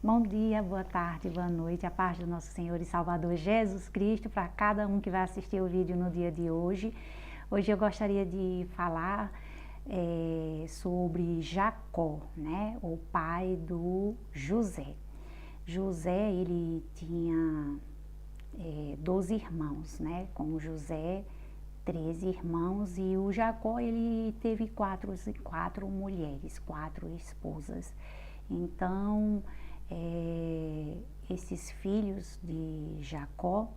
Bom dia, boa tarde, boa noite, a paz do nosso Senhor e Salvador Jesus Cristo para cada um que vai assistir o vídeo no dia de hoje. Hoje eu gostaria de falar sobre Jacó, né, o pai do José. José, ele tinha 12 irmãos, né, com José, 13 irmãos, e o Jacó, ele teve quatro mulheres, 4 esposas. Então, esses filhos de Jacó,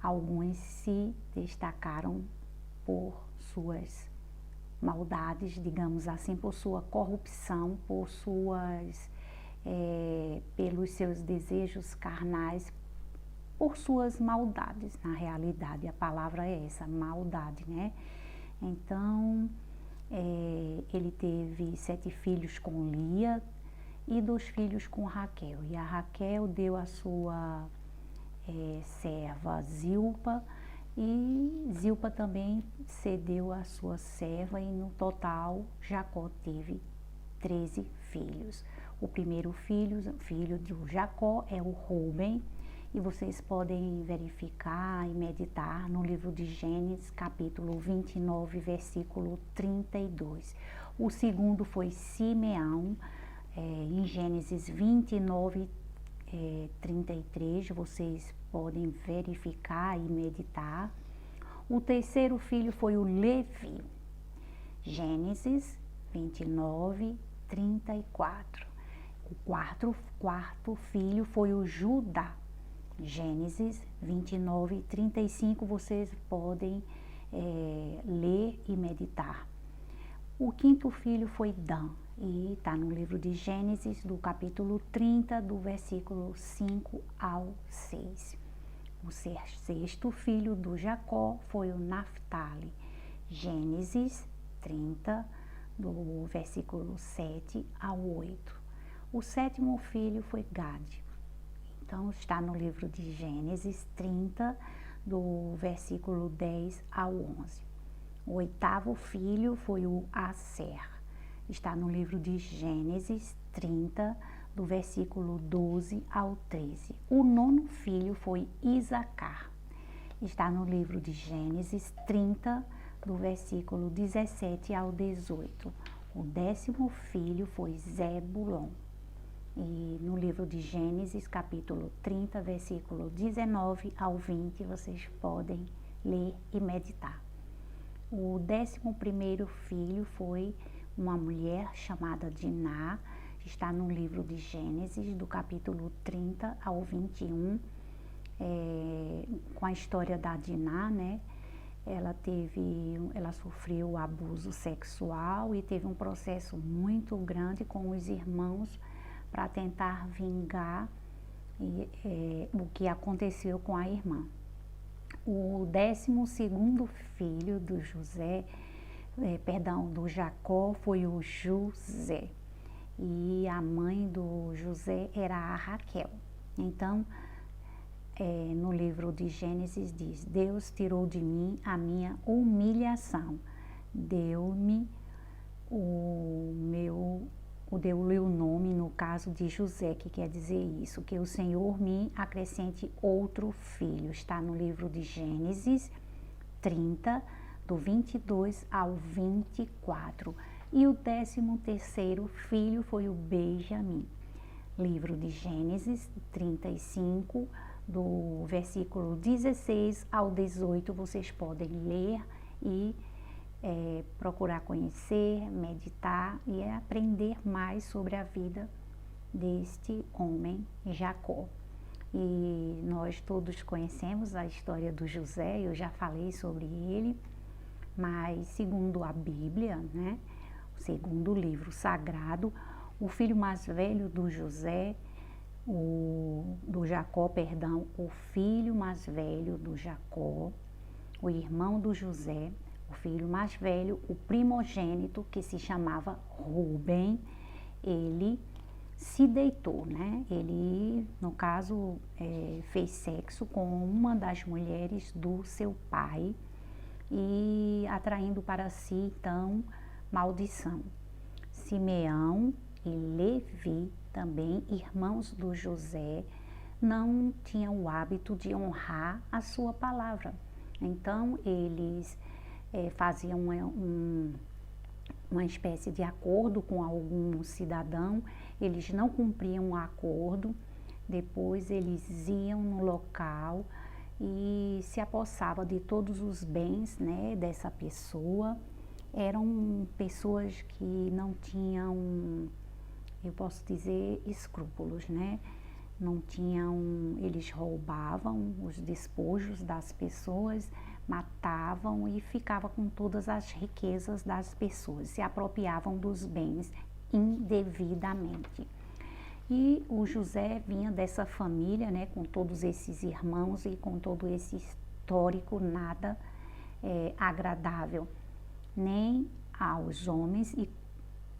alguns se destacaram por suas maldades, digamos assim, por sua corrupção, pelos seus desejos carnais, por suas maldades. Na realidade, a palavra é essa, maldade, né? Então, ele teve 7 filhos com Lia e 2 filhos com Raquel. E a Raquel deu a sua serva Zilpa, e Zilpa também cedeu a sua serva, e no total Jacó teve 13 filhos. O primeiro filho de Jacó é o Rúben, e vocês podem verificar e meditar no livro de Gênesis, capítulo 29, versículo 32. O segundo foi Simeão, em Gênesis 29, 33, vocês podem verificar e meditar. O terceiro filho foi o Levi, Gênesis 29, 34. O quarto filho foi o Judá, Gênesis 29, 35, vocês podem ler e meditar. O quinto filho foi Dan, e está no livro de Gênesis, do capítulo 30, do versículo 5 ao 6. O sexto filho do Jacó foi o Naftali, Gênesis 30, do versículo 7 ao 8. O sétimo filho foi Gade. Então, está no livro de Gênesis 30, do versículo 10 ao 11. O oitavo filho foi o Aser. Está no livro de Gênesis 30, do versículo 12 ao 13. O nono filho foi Isacar. Está no livro de Gênesis 30, do versículo 17 ao 18. O 10º filho foi Zebulon. E no livro de Gênesis, capítulo 30, versículo 19 ao 20, vocês podem ler e meditar. O 11º filho foi uma mulher chamada Diná. Está no livro de Gênesis, do capítulo 30 ao 21, com a história da Diná, né? Ela sofreu abuso sexual e teve um processo muito grande com os irmãos para tentar vingar o que aconteceu com a irmã. O 12º filho do do Jacó foi o José, e a mãe do José era a Raquel. Então, no livro de Gênesis diz: Deus tirou de mim a minha humilhação, deu-lhe o nome, no caso de José, que quer dizer isso, que o Senhor me acrescente outro filho. Está no livro de Gênesis 30, do 22 ao 24. E o 13º filho foi o Benjamim. Livro de Gênesis 35, do versículo 16 ao 18, vocês podem ler e procurar conhecer, meditar e aprender mais sobre a vida deste homem Jacó. E nós todos conhecemos a história do José, eu já falei sobre ele, mas segundo a Bíblia, né, o segundo livro sagrado, o filho mais velho do Jacó, o filho mais velho do Jacó, o irmão do José, o filho mais velho, o primogênito, que se chamava Rúben, ele se deitou, né? Ele, no caso, fez sexo com uma das mulheres do seu pai, e atraindo para si, então, maldição. Simeão e Levi também irmãos do José não tinham o hábito de honrar a sua palavra. Então, eles faziam uma espécie de acordo com algum cidadão, eles não cumpriam o acordo, depois eles iam no local e se apossavam de todos os bens, né, dessa pessoa. Eram pessoas que não tinham, eu posso dizer, escrúpulos, né? Não tinham, eles roubavam os despojos das pessoas, matavam e ficavam com todas as riquezas das pessoas, se apropriavam dos bens indevidamente. E o José vinha dessa família, né, com todos esses irmãos e com todo esse histórico nada agradável, nem aos homens e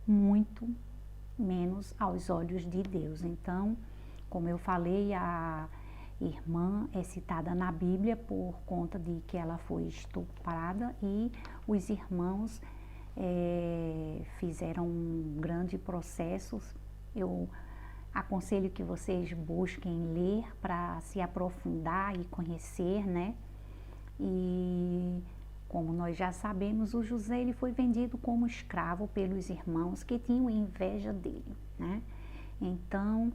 muito menos aos olhos de Deus. Então, como eu falei, a irmã é citada na Bíblia por conta de que ela foi estuprada e os irmãos fizeram um grande processo. Eu aconselho que vocês busquem ler para se aprofundar e conhecer, né? E como nós já sabemos, o José ele foi vendido como escravo pelos irmãos que tinham inveja dele, né? Então,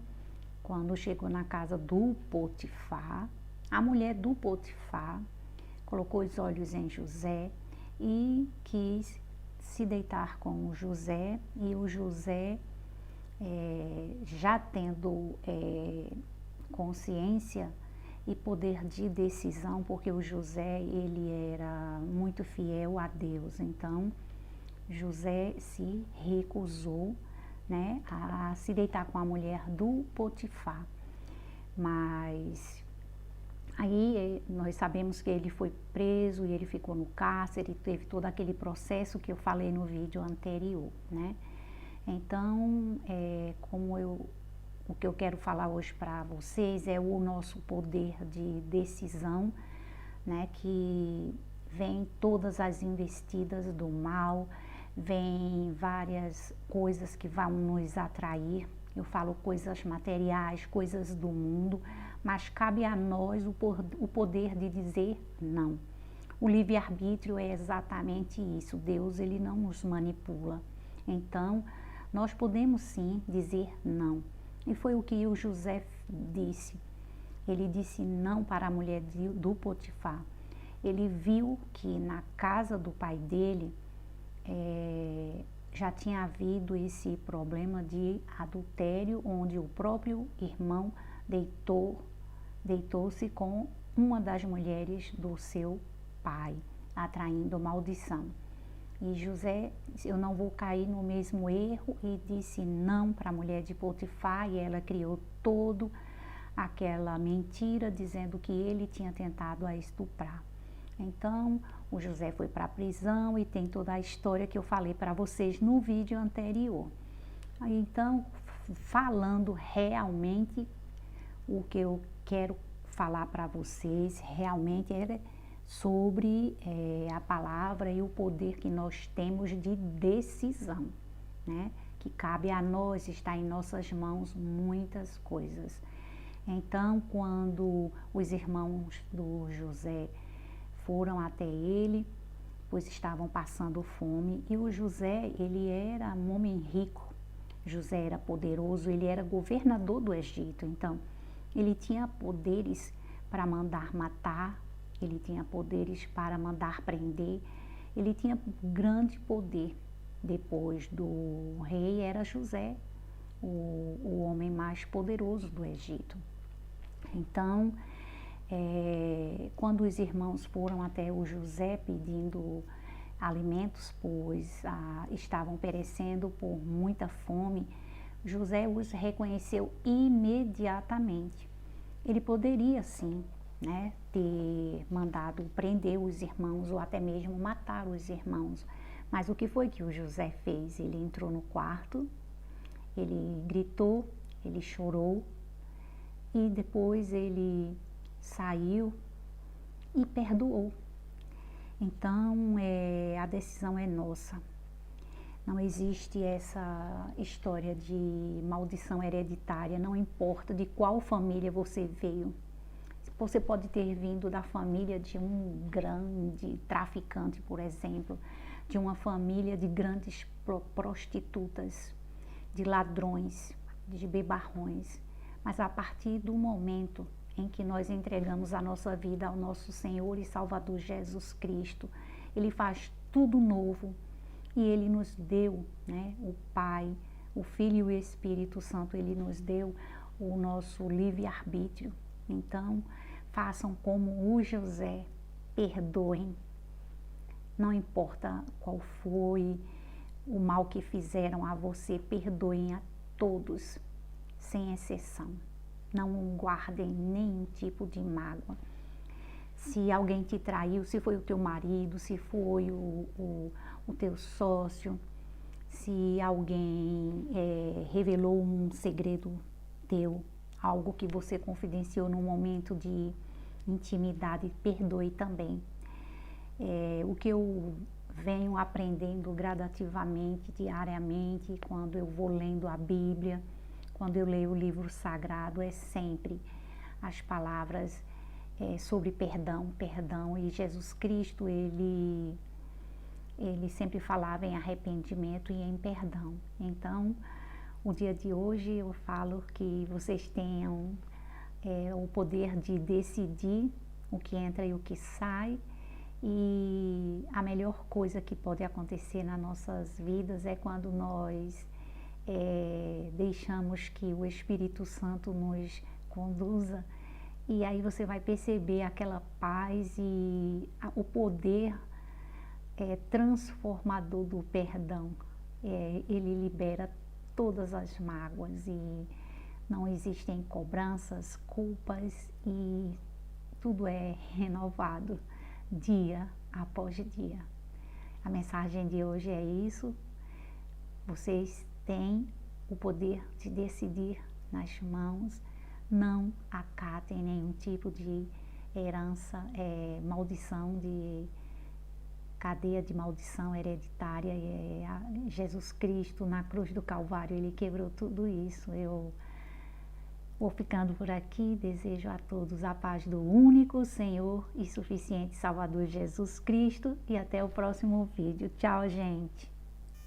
quando chegou na casa do Potifar, a mulher do Potifar colocou os olhos em José e quis se deitar com o José, e o José, já tendo consciência e poder de decisão, porque o José ele era muito fiel a Deus, então José se recusou, né, a se deitar com a mulher do Potifar. Mas aí nós sabemos que ele foi preso e ele ficou no cárcere, teve todo aquele processo que eu falei no vídeo anterior, né? Então, o que eu quero falar hoje para vocês é o nosso poder de decisão, né? Que vem todas as investidas do mal, vem várias coisas que vão nos atrair. Eu falo coisas materiais, coisas do mundo, mas cabe a nós o poder de dizer não. O livre-arbítrio é exatamente isso. Deus, ele não nos manipula. Então, nós podemos sim dizer não. E foi o que o José disse. Ele disse não para a mulher do Potifar. Ele viu que na casa do pai dele já tinha havido esse problema de adultério, onde o próprio irmão deitou-se com uma das mulheres do seu pai, atraindo maldição. E José disse, eu não vou cair no mesmo erro, e disse não para a mulher de Potifar, e ela criou todo aquela mentira, dizendo que ele tinha tentado a estuprar. Então, o José foi para a prisão e tem toda a história que eu falei para vocês no vídeo anterior. Então, falando realmente, o que eu quero falar para vocês realmente é sobre a palavra e o poder que nós temos de decisão, né? Que cabe a nós, está em nossas mãos muitas coisas. Então, quando os irmãos do José foram até ele, pois estavam passando fome, e o José, ele era um homem rico, José era poderoso, ele era governador do Egito, então ele tinha poderes para mandar matar, ele tinha poderes para mandar prender, ele tinha grande poder. Depois do rei era José, o homem mais poderoso do Egito. Então, quando os irmãos foram até o José pedindo alimentos, pois estavam perecendo por muita fome, José os reconheceu imediatamente. Ele poderia sim, né, ter mandado prender os irmãos ou até mesmo matar os irmãos, mas o que foi que o José fez? Ele entrou no quarto, ele gritou, ele chorou e depois ele saiu e perdoou. Então, a decisão é nossa. Não existe essa história de maldição hereditária, não importa de qual família você veio. Você pode ter vindo da família de um grande traficante, por exemplo, de uma família de grandes prostitutas, de ladrões, de bebarrões. Mas a partir do momento em que nós entregamos a nossa vida ao nosso Senhor e Salvador Jesus Cristo, Ele faz tudo novo e Ele nos deu, né, o Pai, o Filho e o Espírito Santo, Ele nos deu o nosso livre-arbítrio. Então, façam como o José, perdoem. Não importa qual foi o mal que fizeram a você, perdoem a todos, sem exceção. Não guardem nenhum tipo de mágoa. Se alguém te traiu, se foi o teu marido, se foi o teu sócio, se alguém revelou um segredo teu, algo que você confidenciou num momento de intimidade, perdoe também. O que eu venho aprendendo gradativamente, diariamente, quando eu vou lendo a Bíblia, quando eu leio o livro sagrado, é sempre as palavras sobre perdão, e Jesus Cristo, ele sempre falava em arrependimento e em perdão. Então, o dia de hoje eu falo que vocês tenham o poder de decidir o que entra e o que sai, e a melhor coisa que pode acontecer nas nossas vidas é quando nós deixamos que o Espírito Santo nos conduza, e aí você vai perceber aquela paz e o poder transformador do perdão. Ele libera todas as mágoas e não existem cobranças, culpas, e tudo é renovado dia após dia. A mensagem de hoje é isso. Vocês têm o poder de decidir nas mãos. Não acatem nenhum tipo de herança, maldição, de cadeia de maldição hereditária. Jesus Cristo na cruz do Calvário, Ele quebrou tudo isso. Eu vou ficando por aqui, desejo a todos a paz do único Senhor e suficiente Salvador Jesus Cristo, e até o próximo vídeo. Tchau, gente!